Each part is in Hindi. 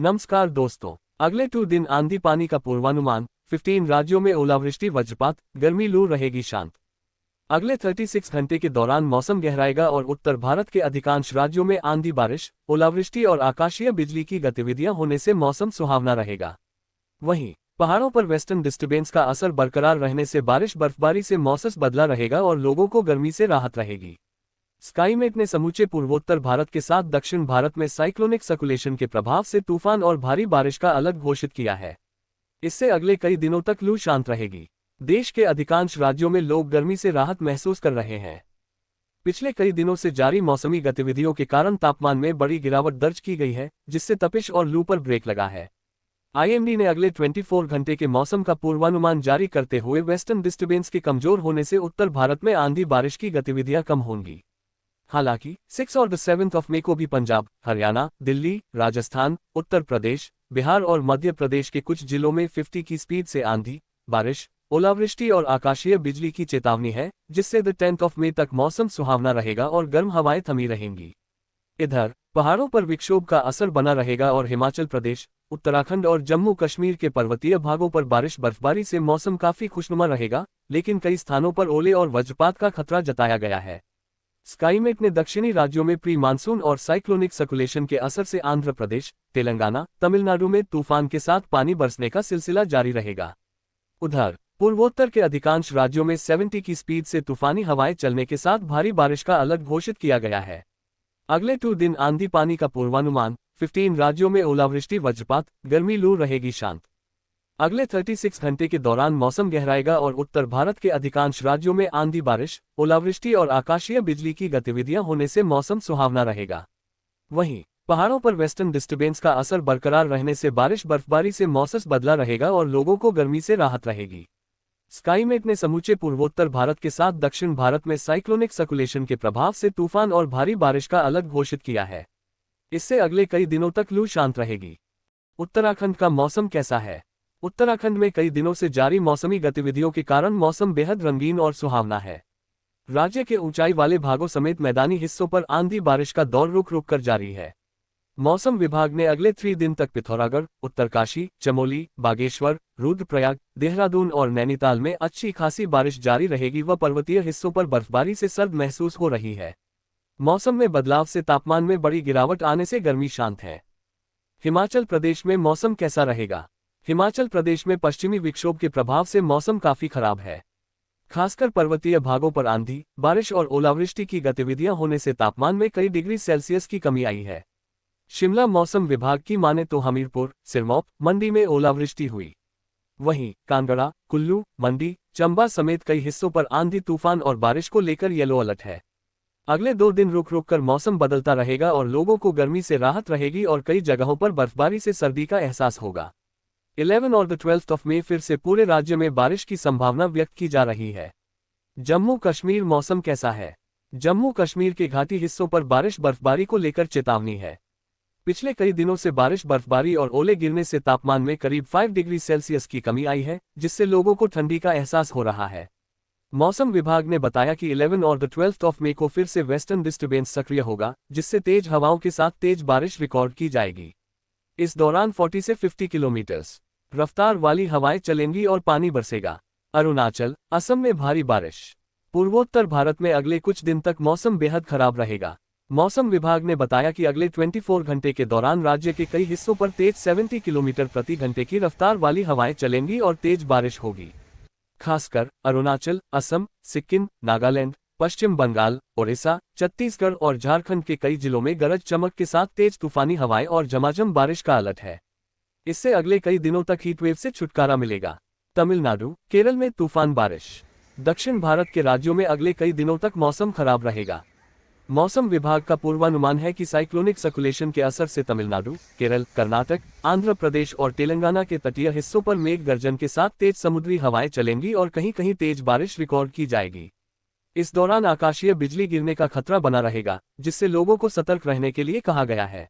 नमस्कार दोस्तों, अगले 2 दिन आंधी पानी का पूर्वानुमान। 15 राज्यों में ओलावृष्टि वज्रपात, गर्मी लू रहेगी शांत। अगले 36 घंटे के दौरान मौसम गहराएगा और उत्तर भारत के अधिकांश राज्यों में आंधी बारिश, ओलावृष्टि और आकाशीय बिजली की गतिविधियां होने से मौसम सुहावना रहेगा। वहीं पहाड़ों पर वेस्टर्न डिस्टर्बेंस का असर बरकरार रहने से बारिश बर्फबारी से मौसम बदला रहेगा और लोगों को गर्मी से राहत रहेगी। स्काईमेट ने समूचे पूर्वोत्तर भारत के साथ दक्षिण भारत में साइक्लोनिक सर्कुलेशन के प्रभाव से तूफान और भारी बारिश का अलर्ट घोषित किया है। इससे अगले कई दिनों तक लू शांत रहेगी। देश के अधिकांश राज्यों में लोग गर्मी से राहत महसूस कर रहे हैं। पिछले कई दिनों से जारी मौसमी गतिविधियों के कारण तापमान में बड़ी गिरावट दर्ज की गई है, जिससे तपिश और लू पर ब्रेक लगा है। आईएमडी ने अगले 24 घंटे के मौसम का पूर्वानुमान जारी करते हुए वेस्टर्न डिस्टर्बेंस के कमजोर होने से उत्तर भारत में आंधी बारिश की गतिविधियां कम होंगी। हालांकि 6 और 7 मई को भी पंजाब, हरियाणा, दिल्ली, राजस्थान, उत्तर प्रदेश, बिहार और मध्य प्रदेश के कुछ जिलों में 50 की स्पीड से आंधी, बारिश, ओलावृष्टि और आकाशीय बिजली की चेतावनी है, जिससे 10 मई तक मौसम सुहावना रहेगा और गर्म हवाएं थमी रहेंगी। इधर पहाड़ों पर विक्षोभ का असर बना रहेगा और हिमाचल प्रदेश, उत्तराखंड और जम्मू कश्मीर के पर्वतीय भागों पर बारिश बर्फबारी से मौसम काफी खुशनुमा रहेगा, लेकिन कई स्थानों पर ओले और वज्रपात का खतरा जताया गया है। स्काईमेट ने दक्षिणी राज्यों में प्री मानसून और साइक्लोनिक सर्कुलेशन के असर से आंध्र प्रदेश, तेलंगाना, तमिलनाडु में तूफान के साथ पानी बरसने का सिलसिला जारी रहेगा। उधर पूर्वोत्तर के अधिकांश राज्यों में 70 की स्पीड से तूफानी हवाएं चलने के साथ भारी बारिश का अलर्ट घोषित किया गया है। अगले 2 दिन आंधी पानी का पूर्वानुमान। 15 राज्यों में ओलावृष्टि वज्रपात, गर्मी लू रहेगी शांत। अगले 36 घंटे के दौरान मौसम गहराएगा और उत्तर भारत के अधिकांश राज्यों में आंधी बारिश, ओलावृष्टि और आकाशीय बिजली की गतिविधियां होने से मौसम सुहावना रहेगा। वहीं पहाड़ों पर वेस्टर्न डिस्टर्बेंस का असर बरकरार रहने से बारिश बर्फबारी से मौसम बदला रहेगा और लोगों को गर्मी से राहत रहेगी। स्काईमेट ने समूचे पूर्वोत्तर भारत के साथ दक्षिण भारत में साइक्लोनिक सर्कुलेशन के प्रभाव से तूफान और भारी बारिश का अलर्ट घोषित किया है। इससे अगले कई दिनों तक लू शांत रहेगी। उत्तराखंड का मौसम कैसा है? उत्तराखंड में कई दिनों से जारी मौसमी गतिविधियों के कारण मौसम बेहद रंगीन और सुहावना है। राज्य के ऊंचाई वाले भागों समेत मैदानी हिस्सों पर आंधी बारिश का दौर रुक रुक कर जारी है। मौसम विभाग ने अगले 3 दिन तक पिथौरागढ़, उत्तरकाशी, चमोली, बागेश्वर, रुद्रप्रयाग, देहरादून और नैनीताल में अच्छी खासी बारिश जारी रहेगी व पर्वतीय हिस्सों पर बर्फबारी से सर्द महसूस हो रही है। मौसम में बदलाव से तापमान में बड़ी गिरावट आने से गर्मी शांत है। हिमाचल प्रदेश में मौसम कैसा रहेगा? हिमाचल प्रदेश में पश्चिमी विक्षोभ के प्रभाव से मौसम काफी खराब है। खासकर पर्वतीय भागों पर आंधी, बारिश और ओलावृष्टि की गतिविधियां होने से तापमान में कई डिग्री सेल्सियस की कमी आई है। शिमला मौसम विभाग की माने तो हमीरपुर, सिरमौर, मंडी में ओलावृष्टि हुई। वहीं कांगड़ा, कुल्लू, मंडी, चंबा समेत कई हिस्सों पर आंधी तूफान और बारिश को लेकर येलो अलर्ट है। अगले 2 दिन रुक रुक कर मौसम बदलता रहेगा और लोगों को गर्मी से राहत रहेगी और कई जगहों पर बर्फबारी से सर्दी का एहसास होगा। 11 और 12 मई फिर से पूरे राज्य में बारिश की संभावना व्यक्त की जा रही है। जम्मू कश्मीर मौसम कैसा है? जम्मू कश्मीर के घाटी हिस्सों पर बारिश बर्फबारी को लेकर चेतावनी है। पिछले कई दिनों से बारिश बर्फबारी और ओले गिरने से तापमान में करीब 5 डिग्री सेल्सियस की कमी आई है, जिससे लोगों को ठंडी का एहसास हो रहा है। मौसम विभाग ने बताया कि 11 और 12 मई को फिर से वेस्टर्न डिस्टर्बेंस सक्रिय होगा, जिससे तेज हवाओं के साथ तेज बारिश रिकॉर्ड की जाएगी। इस दौरान 40 से 50 किलोमीटर रफ्तार वाली हवाएं चलेंगी और पानी बरसेगा। अरुणाचल, असम में भारी बारिश। पूर्वोत्तर भारत में अगले कुछ दिन तक मौसम बेहद खराब रहेगा। मौसम विभाग ने बताया कि अगले 24 घंटे के दौरान राज्य के कई हिस्सों पर तेज 70 किलोमीटर प्रति घंटे की रफ्तार वाली हवाएं चलेंगी और तेज बारिश होगी। खासकर अरुणाचल, असम, सिक्किम, नागालैंड, पश्चिम बंगाल, ओडिशा, छत्तीसगढ़ और झारखंड के कई जिलों में गरज चमक के साथ तेज तूफानी हवाएं और झमाझम बारिश का अलर्ट है। इससे अगले कई दिनों तक हीटवेव से छुटकारा मिलेगा। तमिलनाडु, केरल में तूफान बारिश। दक्षिण भारत के राज्यों में अगले कई दिनों तक मौसम खराब रहेगा। मौसम विभाग का पूर्वानुमान है कि साइक्लोनिक सर्कुलेशन के असर से तमिलनाडु, केरल, कर्नाटक, आंध्र प्रदेश और तेलंगाना के तटीय हिस्सों पर मेघ गर्जन के साथ तेज समुद्री हवाएं चलेंगी और कहीं कहीं तेज बारिश रिकॉर्ड की जाएगी। इस दौरान आकाशीय बिजली गिरने का खतरा बना रहेगा, जिससे लोगों को सतर्क रहने के लिए कहा गया है।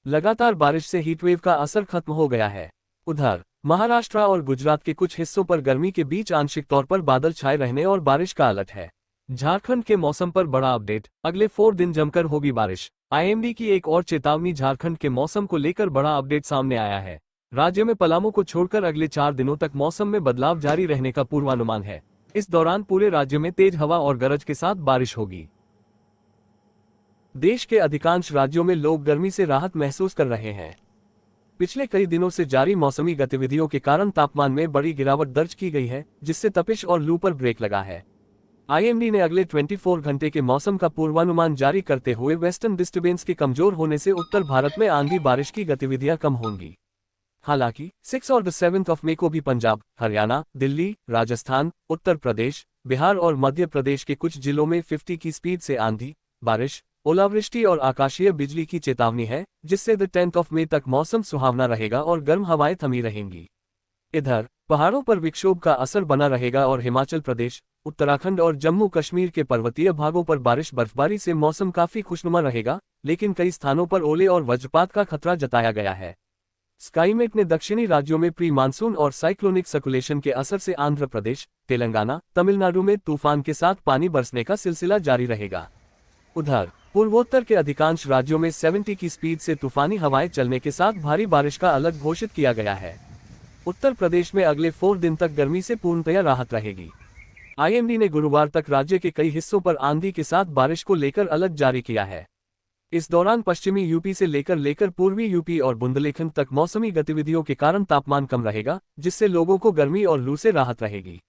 लगातार बारिश से हीटवेव का असर खत्म हो गया है। उधर महाराष्ट्र और गुजरात के कुछ हिस्सों पर गर्मी के बीच आंशिक तौर पर बादल छाए रहने और बारिश का अलर्ट है। झारखंड के मौसम पर बड़ा अपडेट। अगले 4 दिन जमकर होगी बारिश। आईएमडी की एक और चेतावनी। झारखंड के मौसम को लेकर बड़ा अपडेट सामने आया है। राज्य में पलामू को छोड़कर अगले 4 दिनों तक मौसम में बदलाव जारी रहने का पूर्वानुमान है। इस दौरान पूरे राज्य में तेज हवा और गरज के साथ बारिश होगी। देश के अधिकांश राज्यों में लोग गर्मी से राहत महसूस कर रहे हैं। पिछले कई दिनों से जारी मौसमी गतिविधियों के कारण तापमान में बड़ी गिरावट दर्ज की गई है, जिससे तपिश और लू पर ब्रेक लगा है। आईएमडी ने अगले 24 घंटे के मौसम का पूर्वानुमान जारी करते हुए वेस्टर्न डिस्टर्बेंस के कमजोर होने से उत्तर भारत में आंधी बारिश की गतिविधियां कम होंगी। हालांकि 6 और 7 मई को भी पंजाब, हरियाणा, दिल्ली, राजस्थान, उत्तर प्रदेश, बिहार और मध्य प्रदेश के कुछ जिलों में 50 की स्पीड से आंधी, बारिश, ओलावृष्टि और आकाशीय बिजली की चेतावनी है, जिससे 10 मई तक मौसम सुहावना रहेगा और गर्म हवाएं थमी रहेंगी। इधर पहाड़ों पर विक्षोभ का असर बना रहेगा और हिमाचल प्रदेश, उत्तराखंड और जम्मू कश्मीर के पर्वतीय भागों पर बारिश बर्फबारी से मौसम काफी खुशनुमा रहेगा, लेकिन कई स्थानों पर ओले और वज्रपात का खतरा जताया गया है। स्काईमेट ने दक्षिणी राज्यों में प्री मानसून और साइक्लोनिक सर्कुलेशन के असर से आंध्र प्रदेश, तेलंगाना, तमिलनाडु में तूफान के साथ पानी बरसने का सिलसिला जारी रहेगा। उधर पूर्वोत्तर के अधिकांश राज्यों में 70 की स्पीड से तूफानी हवाएं चलने के साथ भारी बारिश का अलर्ट घोषित किया गया है। उत्तर प्रदेश में अगले 4 दिन तक गर्मी से पूर्णतया राहत रहेगी। आईएमडी ने गुरुवार तक राज्य के कई हिस्सों पर आंधी के साथ बारिश को लेकर अलर्ट जारी किया है। इस दौरान पश्चिमी यूपी से लेकर पूर्वी यूपी और बुंदेलखंड तक मौसमी गतिविधियों के कारण तापमान कम रहेगा, जिससे लोगों को गर्मी और लू से राहत रहेगी।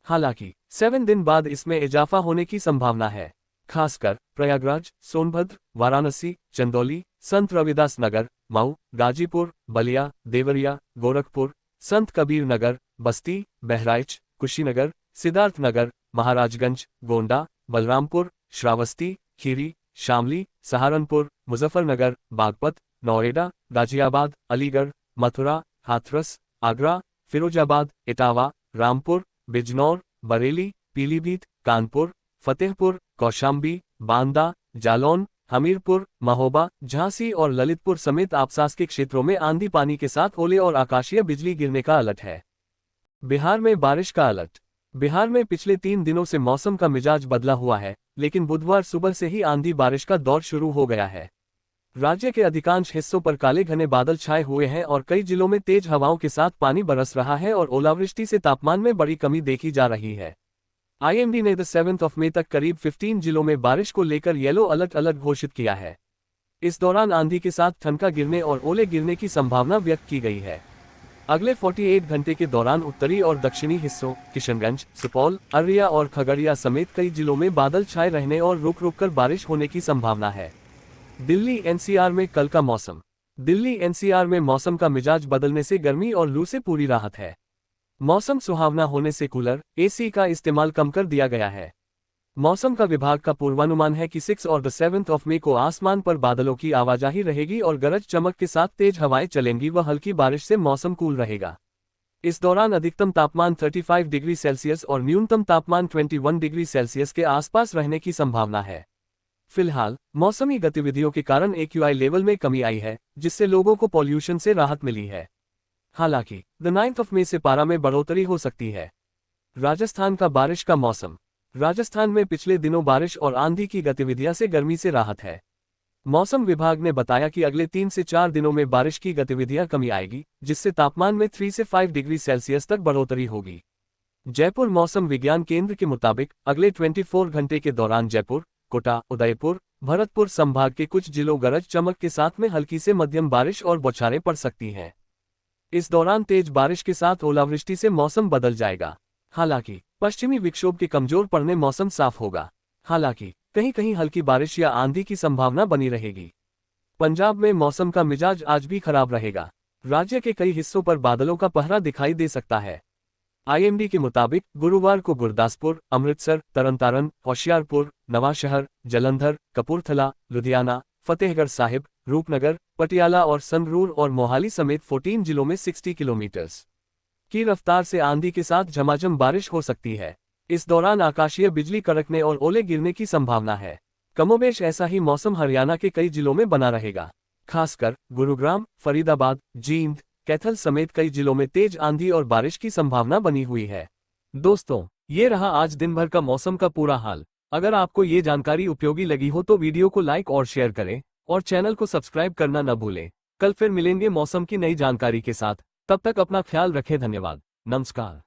हालांकि 7 दिन बाद इसमें इजाफा होने की संभावना है। खासकर प्रयागराज, सोनभद्र, वाराणसी, चंदौली, संत रविदास नगर, मऊ, गाजीपुर, बलिया, देवरिया, गोरखपुर, संत कबीर नगर, बस्ती, बहराइच, कुशीनगर, सिद्धार्थनगर, महाराजगंज, गोंडा, बलरामपुर, श्रावस्ती, खीरी, शामली, सहारनपुर, मुजफ्फरनगर, बागपत, नौएडा, गाजियाबाद, अलीगढ़, मथुरा, हाथरस, आगरा, फिरोजाबाद, इटावा, रामपुर, बिजनौर, बरेली, पीलीभीत, कानपुर, फतेहपुर, कौशाम्बी, बांदा, जालौन, हमीरपुर, महोबा, झांसी और ललितपुर समेत आसपास के क्षेत्रों में आंधी पानी के साथ ओले और आकाशीय बिजली गिरने का अलर्ट है। बिहार में बारिश का अलर्ट। बिहार में पिछले 3 दिनों से मौसम का मिजाज बदला हुआ है, लेकिन बुधवार सुबह से ही आंधी बारिश का दौर शुरू हो गया है। राज्य के अधिकांश हिस्सों पर काले घने बादल छाए हुए हैं और कई जिलों में तेज हवाओं के साथ पानी बरस रहा है और ओलावृष्टि से तापमान में बड़ी कमी देखी जा रही है। आईएमडी ने 7 मई तक करीब 15 जिलों में बारिश को लेकर येलो अलर्ट घोषित किया है। इस दौरान आंधी के साथ ठनका गिरने और ओले गिरने की संभावना व्यक्त की गई है। अगले 48 घंटे के दौरान उत्तरी और दक्षिणी हिस्सों किशनगंज, सुपौल, अररिया और खगड़िया समेत कई जिलों में बादल छाए रहने और रुक रुक कर बारिश होने की संभावना है। दिल्ली एनसीआर में कल का मौसम। दिल्ली एनसीआर में मौसम का मिजाज बदलने से गर्मी और लू से पूरी राहत है। मौसम सुहावना होने से कूलर, एसी का इस्तेमाल कम कर दिया गया है। मौसम का विभाग का पूर्वानुमान है कि 6 और 7 मई को आसमान पर बादलों की आवाजाही रहेगी और गरज चमक के साथ तेज हवाएं चलेंगी व हल्की बारिश से मौसम कूल रहेगा। इस दौरान अधिकतम तापमान 35 डिग्री सेल्सियस और न्यूनतम तापमान 21 डिग्री सेल्सियस के आसपास रहने की संभावना है। फिलहाल मौसमी गतिविधियों के कारण एक्यूआई लेवल में कमी आई है, जिससे लोगों को पॉल्यूशन से राहत मिली है। हालांकि 9 मई से पारा में बढ़ोतरी हो सकती है। राजस्थान का बारिश का मौसम। राजस्थान में पिछले दिनों बारिश और आंधी की गतिविधियां से गर्मी से राहत है। मौसम विभाग ने बताया कि अगले 3 से 4 दिनों में बारिश की गतिविधियां कमी आएगी, जिससे तापमान में 3 से 5 डिग्री सेल्सियस तक बढ़ोतरी होगी। जयपुर मौसम विज्ञान केंद्र के मुताबिक अगले 24 घंटे के दौरान जयपुर, कोटा, उदयपुर, भरतपुर संभाग के कुछ जिलों गरज चमक के साथ में हल्की से मध्यम बारिश और बौछारें पड़ सकती हैं। इस दौरान तेज बारिश के साथ ओलावृष्टि से मौसम बदल जाएगा। हालांकि पश्चिमी विक्षोभ के कमजोर पड़ने मौसम साफ होगा। हालांकि कहीं कहीं हल्की बारिश या आंधी की संभावना बनी रहेगी। पंजाब में मौसम का मिजाज आज भी खराब रहेगा। राज्य के कई हिस्सों पर बादलों का पहरा दिखाई दे सकता है। आईएमडी के मुताबिक गुरुवार को गुरदासपुर, अमृतसर, तरनतारन, होशियारपुर, नवांशहर, जलंधर, कपूरथला, लुधियाना, फतेहगढ़ साहिब, रूपनगर, पटियाला और संगरूर और मोहाली समेत 14 जिलों में 60 किलोमीटर की रफ्तार से आंधी के साथ झमाझम बारिश हो सकती है। इस दौरान आकाशीय बिजली कड़कने और ओले गिरने की संभावना है। कमोबेश ऐसा ही मौसम हरियाणा के कई जिलों में बना रहेगा। खासकर गुरुग्राम, फरीदाबाद, जींद, कैथल समेत कई जिलों में तेज आंधी और बारिश की संभावना बनी हुई है। दोस्तों, ये रहा आज दिन भर का मौसम का पूरा हाल। अगर आपको ये जानकारी उपयोगी लगी हो तो वीडियो को लाइक और शेयर करें और चैनल को सब्सक्राइब करना न भूलें। कल फिर मिलेंगे मौसम की नई जानकारी के साथ। तब तक अपना ख्याल रखें। धन्यवाद। नमस्कार।